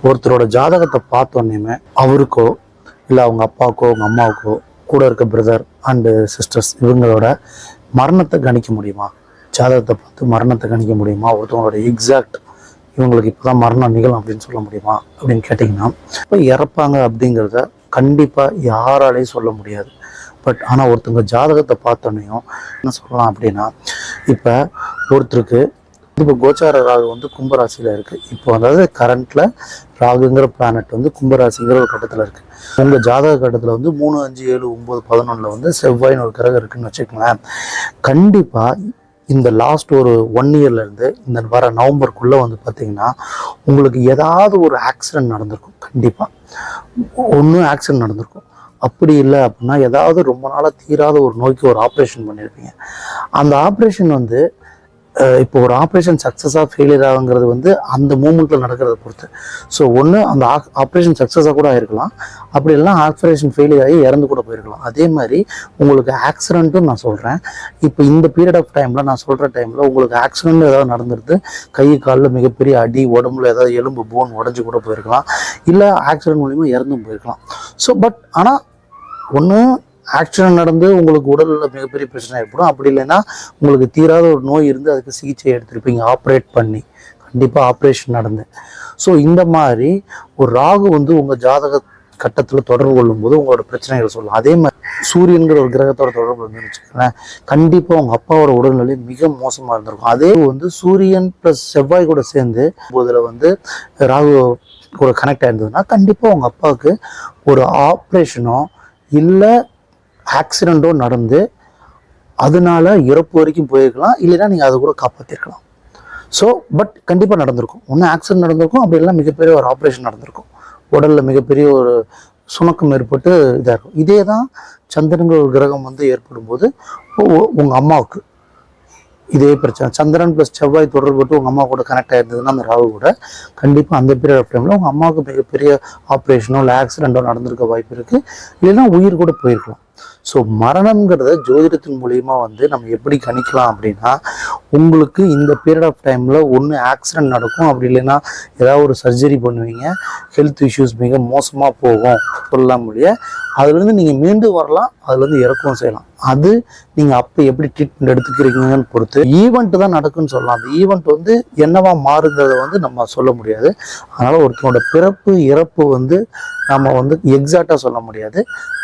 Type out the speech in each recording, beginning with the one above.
ஒருத்தரோட ஜாதகத்தை பார்த்தோன்னே அவருக்கோ இல்லை அவங்க அப்பாவுக்கோ அவங்க அம்மாவுக்கோ கூட இருக்க பிரதர் அண்டு சிஸ்டர்ஸ் இவங்களோட மரணத்தை கணிக்க முடியுமா? ஜாதகத்தை பார்த்து மரணத்தை கணிக்க முடியுமா? ஒருத்தவங்களோட எக்ஸாக்ட் இவங்களுக்கு இப்போ தான் மரணம் நிகழும் அப்படின்னு சொல்ல முடியுமா அப்படின்னு கேட்டிங்கன்னா, இப்போ இறப்பாங்க அப்படிங்கிறத கண்டிப்பாக யாராலையும் சொல்ல முடியாது. பட் ஆனால் ஒருத்தவங்க ஜாதகத்தை பார்த்தோன்னையும் என்ன சொல்லலாம் அப்படின்னா, இப்போ ஒருத்தருக்கு இப்போ கோச்சார ராகு வந்து கும்பராசியில் இருக்குது. இப்போ அதாவது கரண்ட்டில் ராகுங்கிற பிளானட் வந்து கும்பராசிங்கிற ஒரு கட்டத்தில் இருக்குது. உங்கள் ஜாதக கட்டத்தில் வந்து 3, 5, 7, 9, 11 வந்து செவ்வாயின்னு ஒரு கிரகம் இருக்குதுன்னு வச்சுக்கோங்களேன். கண்டிப்பாக இந்த லாஸ்ட் ஒரு 1 இயர்லேருந்து இந்த வர நவம்பருக்குள்ளே வந்து பார்த்திங்கன்னா உங்களுக்கு ஏதாவது ஒரு ஆக்சிடென்ட் நடந்திருக்கும். கண்டிப்பாக ஒன்றும் ஆக்சிடென்ட் நடந்திருக்கும். அப்படி இல்லை அப்படின்னா ஏதாவது ரொம்ப நாளாக தீராத ஒரு நோய்க்கு ஒரு ஆப்ரேஷன் பண்ணியிருப்பீங்க. அந்த ஆப்ரேஷன் வந்து இப்போ ஒரு ஆப்ரேஷன் சக்ஸஸாக ஃபெயிலியர் ஆகுங்கிறது வந்து அந்த மூமெண்ட்டில் நடக்கிறத பொறுத்து. ஸோ ஒன்று அந்த ஆப்ரேஷன் சக்ஸஸாக கூட ஆகிருக்கலாம், அப்படி இல்லைனா ஆப்ரேஷன் ஃபெயிலியர் ஆகி இறந்து கூட போயிருக்கலாம். அதே மாதிரி உங்களுக்கு ஆக்சிடென்ட்டும் நான் சொல்கிறேன். இப்போ இந்த பீரியட் ஆஃப் டைமில் நான் சொல்கிற டைமில் உங்களுக்கு ஆக்சிடென்ட் ஏதாவது நடந்துருது, கை காலில் மிகப்பெரிய அடி, உடம்புல ஏதாவது எலும்பு போன் உடஞ்சி கூட போயிருக்கலாம், இல்லை ஆக்சிடென்ட் மூலிமா இறந்தும் போயிருக்கலாம். ஸோ பட் ஆனால் ஒன்று ஆக்சிடென்ட் நடந்து உங்களுக்கு உடலில் மிகப்பெரிய பிரச்சனை ஏற்படும். அப்படி இல்லைன்னா உங்களுக்கு தீராத ஒரு நோய் இருந்து அதுக்கு சிகிச்சை எடுத்திருப்பீங்க, ஆப்ரேட் பண்ணி, கண்டிப்பாக ஆப்ரேஷன் நடந்து. ஸோ இந்த மாதிரி ஒரு ராகு வந்து உங்கள் ஜாதக கட்டத்தில் தொடர்பு கொள்ளும்போது உங்களோட பிரச்சனைகள் சொல்லலாம். அதே மாதிரி சூரியன்கிற ஒரு கிரகத்தோட தொடர்பு வந்து வச்சுக்கோங்களேன், கண்டிப்பாக உங்கள் அப்பாவோட உடல்நிலை மிக மோசமாக இருந்திருக்கும். அதே வந்து சூரியன் ப்ளஸ் செவ்வாய் கூட சேர்ந்து இதில் வந்து ராகு கூட கனெக்ட் ஆயிருந்ததுன்னா கண்டிப்பாக உங்கள் அப்பாவுக்கு ஒரு ஆப்ரேஷனோ இல்லை ஆக்சிடெண்ட்டோ நடந்து அதனால இறப்பு வரைக்கும் போயிருக்கலாம், இல்லைன்னா நீங்கள் அதை கூட காப்பாற்றிருக்கலாம். ஸோ பட் கண்டிப்பாக நடந்திருக்கும். ஒன்று ஆக்சிடென்ட் நடந்திருக்கும், அப்படி இல்லைனா மிகப்பெரிய ஒரு ஆப்ரேஷன் நடந்திருக்கும், உடலில் மிகப்பெரிய ஒரு சுணக்கம் ஏற்பட்டு இதாக இருக்கும். இதே தான் சந்திரங்கிற ஒரு கிரகம் வந்து ஏற்படும் போது உங்கள் அம்மாவுக்கு இதே பிரச்சனை, சந்திரன் ப்ளஸ் செவ்வாய் தொடர்பட்டு உங்கள் அம்மா கூட கனெக்ட் ஆகிருந்ததுன்னா அந்த ராகு கூட கண்டிப்பாக அந்த பீரியட் ஆஃப் டைமில் உங்கள் அம்மாவுக்கு மிகப்பெரிய ஆப்ரேஷனோ இல்லை ஆக்சிடெண்ட்டோ நடந்திருக்க வாய்ப்பு இருக்குது, இல்லைன்னா உயிர் கூட போயிருக்கலாம். ஸோ மரணம்ங்கிறத ஜோதிடத்தின் மூலியமாக வந்து நம்ம எப்படி கணிக்கலாம் அப்படின்னா, உங்களுக்கு இந்த பீரியட் ஆஃப் டைமில் ஒன்று ஆக்சிடென்ட் நடக்கும், அப்படி இல்லைன்னா ஏதாவது ஒரு சர்ஜரி பண்ணுவீங்க, ஹெல்த் இஷ்யூஸ் மிக மோசமாக போகும் சொல்லலாம் முடிய, அதுலேருந்து நீங்கள் மீண்டும் வரலாம், அதுலேருந்து இறக்கவும் செய்யலாம். அது நீங்கள் அப்போ எப்படி ட்ரீட்மெண்ட் எடுத்துக்கிறீங்கன்னு பொறுத்து ஈவெண்ட் தான் நடக்குன்னு சொல்லலாம். அந்த ஈவெண்ட் வந்து என்னவா மாறுங்கிறத வந்து நம்ம சொல்ல முடியாது. அதனால் ஒருத்தனோட பிறப்பு இறப்பு வந்து நம்ம வந்து எக்ஸாக்டாக சொல்ல முடியாது.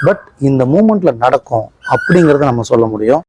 பட் இந்த மூமெண்ட்டில் நடக்கும் அப்படிங்கிறத நம்ம சொல்ல முடியும்.